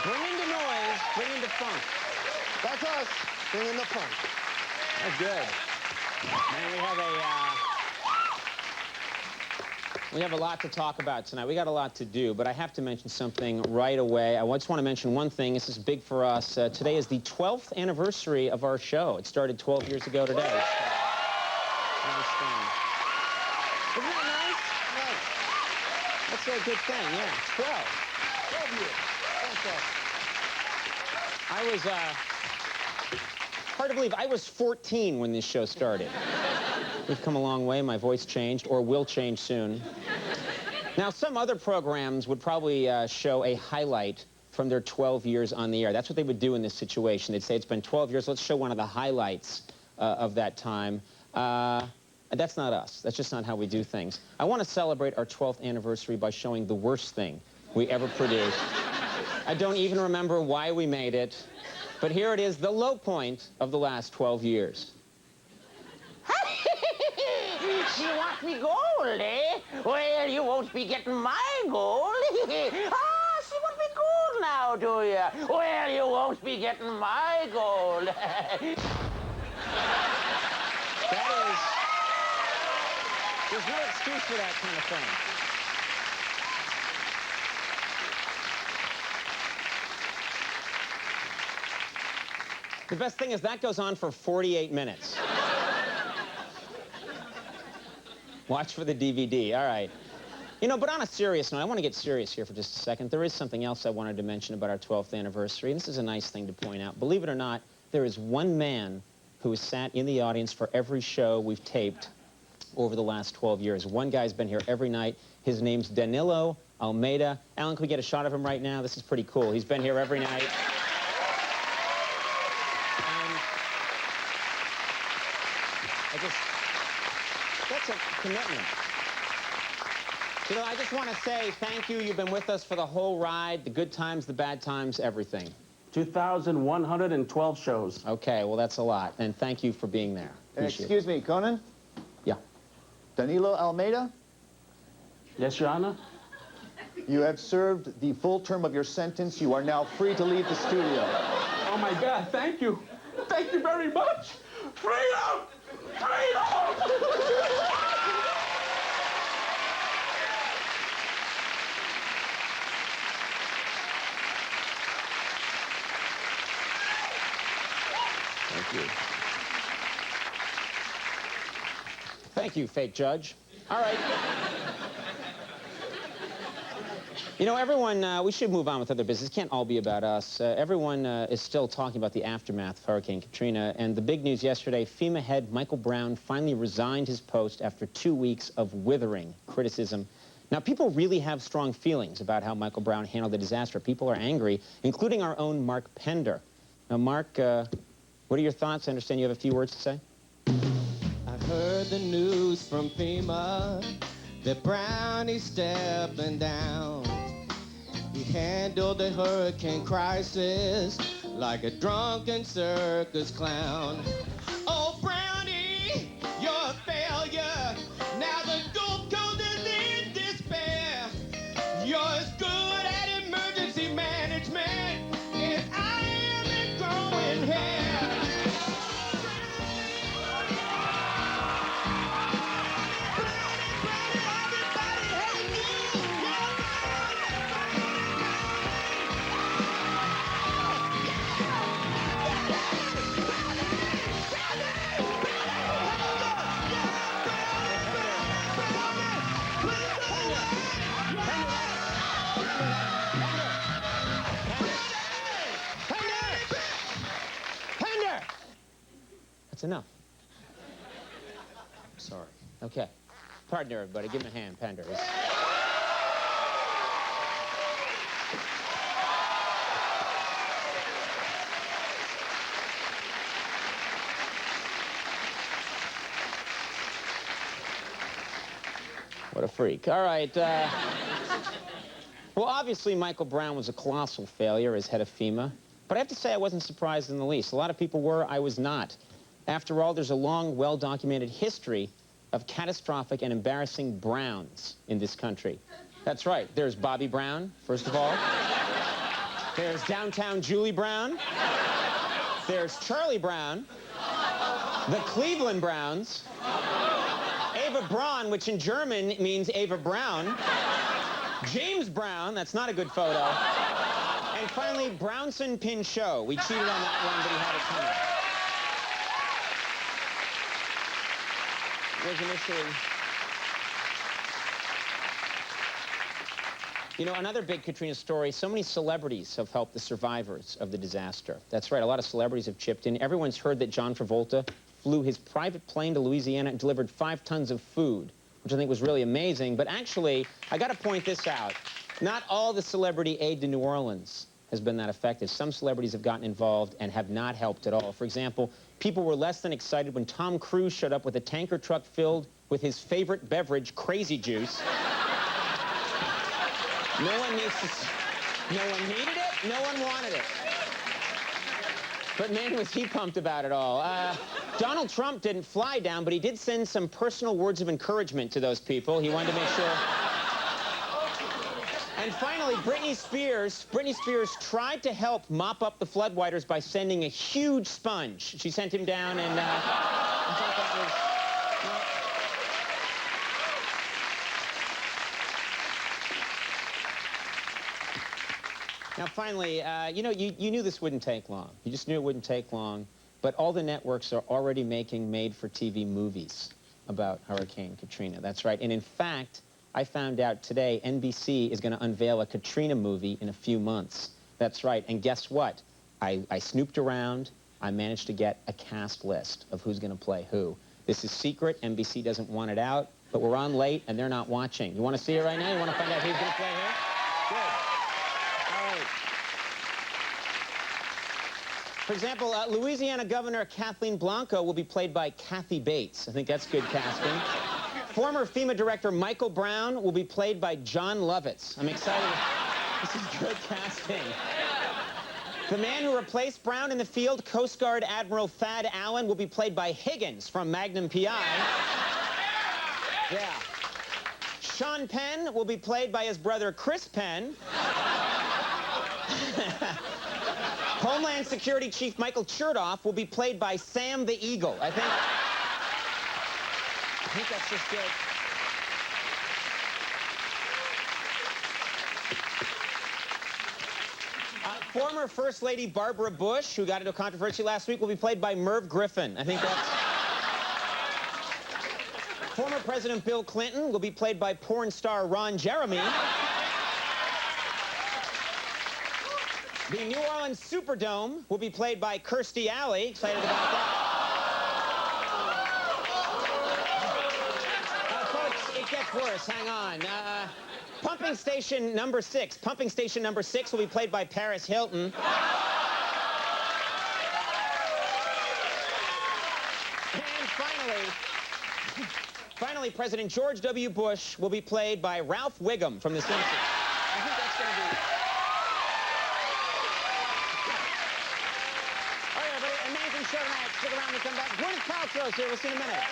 Bring in the noise, bring in the funk. That's us. Bring in the funk. That's good. Man, we have a lot to talk about tonight. We got a lot to do, but I have to mention something right away. I just want to mention one thing. This is big for us. Today is the 12th anniversary of our show. It started 12 years ago today. Nice thing. Isn't that nice? Nice. That's a good thing, yeah. 12. 12 years. I was, hard to believe, I was 14 when this show started. We've come a long way. My voice changed, or will change soon. Now, some other programs would probably show a highlight from their 12 years on the air. That's what they would do in this situation. They'd say, it's been 12 years, let's show one of the highlights of that time. That's not us. That's just not how we do things. I want to celebrate our 12th anniversary by showing the worst thing we ever produced. I don't even remember why we made it, but here it is, the low point of the last 12 years. She wants me gold, eh? Well, you won't be getting my gold. She wants me gold now, do you? Well, you won't be getting my gold. There's no excuse for that kind of thing. The best thing is that goes on for 48 minutes. Watch for the DVD, all right. You know, but on a serious note, I want to get serious here for just a second. There is something else I wanted to mention about our 12th anniversary, and this is a nice thing to point out. Believe it or not, there is one man who has sat in the audience for every show we've taped over the last 12 years. One guy's been here every night. His name's Danilo Almeida. Alan, can we get a shot of him right now? This is pretty cool. He's been here every night. That's a commitment. You know, I just want to say thank you. You've been with us for the whole ride, the good times, the bad times, everything. 2,112 shows. Okay, well, that's a lot. And thank you for being there. Excuse me, Conan? Yeah. Danilo Almeida? Yes, Your Honor? You have served the full term of your sentence. You are now free to leave the studio. Oh, my God, thank you. Thank you very much. Freedom! Freedom! Thank you. Thank you, fake judge. All right. You know, everyone, we should move on with other business. It can't all be about us. Everyone is still talking about the aftermath of Hurricane Katrina, and the big news yesterday, FEMA head Michael Brown finally resigned his post after 2 weeks of withering criticism. Now, people really have strong feelings about how Michael Brown handled the disaster. People are angry, including our own Mark Pender. Now, Mark, what are your thoughts? I understand you have a few words to say. I heard the news from FEMA that Brown is stepping down. He handled the hurricane crisis like a drunken circus clown. Oh, Brownie, you're a failure. Now the Gulf Coast is in despair. You're as good at emergency management as I am at growing hair. That's enough. Sorry. Okay. Partner, everybody. Give him a hand, Pender. What a freak. All right. Well, obviously, Michael Brown was a colossal failure as head of FEMA. But I have to say I wasn't surprised in the least. A lot of people were. I was not. After all, there's a long, well-documented history of catastrophic and embarrassing Browns in this country. That's right. There's Bobby Brown, first of all. There's Downtown Julie Brown. There's Charlie Brown. The Cleveland Browns. Ava Braun, which in German means Ava Brown. James Brown, that's not a good photo. And finally, Brownson Pinchot. We cheated on that one, but he had it coming. Was initially... You know, another big Katrina story, so many celebrities have helped the survivors of the disaster. That's right, a lot of celebrities have chipped in. Everyone's heard that John Travolta flew his private plane to Louisiana and delivered 5 tons of food, which I think was really amazing. But actually, I got to point this out. Not all the celebrity aid to New Orleans has been that effective. Some celebrities have gotten involved and have not helped at all. For example, people were less than excited when Tom Cruise showed up with a tanker truck filled with his favorite beverage, Crazy Juice. No one needed it, no one wanted it. But man, was he pumped about it all. Donald Trump didn't fly down, but he did send some personal words of encouragement to those people. He wanted to make sure. And finally, Britney Spears tried to help mop up the floodwaters by sending a huge sponge. She sent him down and I thought that was... Now, finally, you know, you knew this wouldn't take long. You just knew it wouldn't take long. But all the networks are already making made-for-TV movies about Hurricane Katrina. That's right. And in fact, I found out today NBC is going to unveil a Katrina movie in a few months. That's right. And guess what? I snooped around. I managed to get a cast list of who's going to play who. This is secret. NBC doesn't want it out. But we're on late, and they're not watching. You want to see it right now? You want to find out who's going to play who? Good. For example, Louisiana Governor Kathleen Blanco will be played by Kathy Bates. I think that's good casting. Former FEMA Director Michael Brown will be played by John Lovitz. I'm excited. This is good casting. The man who replaced Brown in the field, Coast Guard Admiral Thad Allen, will be played by Higgins from Magnum P.I. Yeah. Sean Penn will be played by his brother Chris Penn. Homeland Security Chief Michael Chertoff will be played by Sam the Eagle. I think that's just good. Former First Lady Barbara Bush, who got into a controversy last week, will be played by Merv Griffin. I think that's... Former President Bill Clinton will be played by porn star Ron Jeremy. The New Orleans Superdome will be played by Kirstie Alley. Excited about that. Folks, it gets worse. Hang on. Pumping Station number 6. Pumping Station number 6 will be played by Paris Hilton. And finally, President George W. Bush will be played by Ralph Wiggum from The Simpsons. I think that's going to be... All right, everybody, amazing show tonight. Stick around when we come back. Gwyneth Paltrow's here. We'll see you in a minute.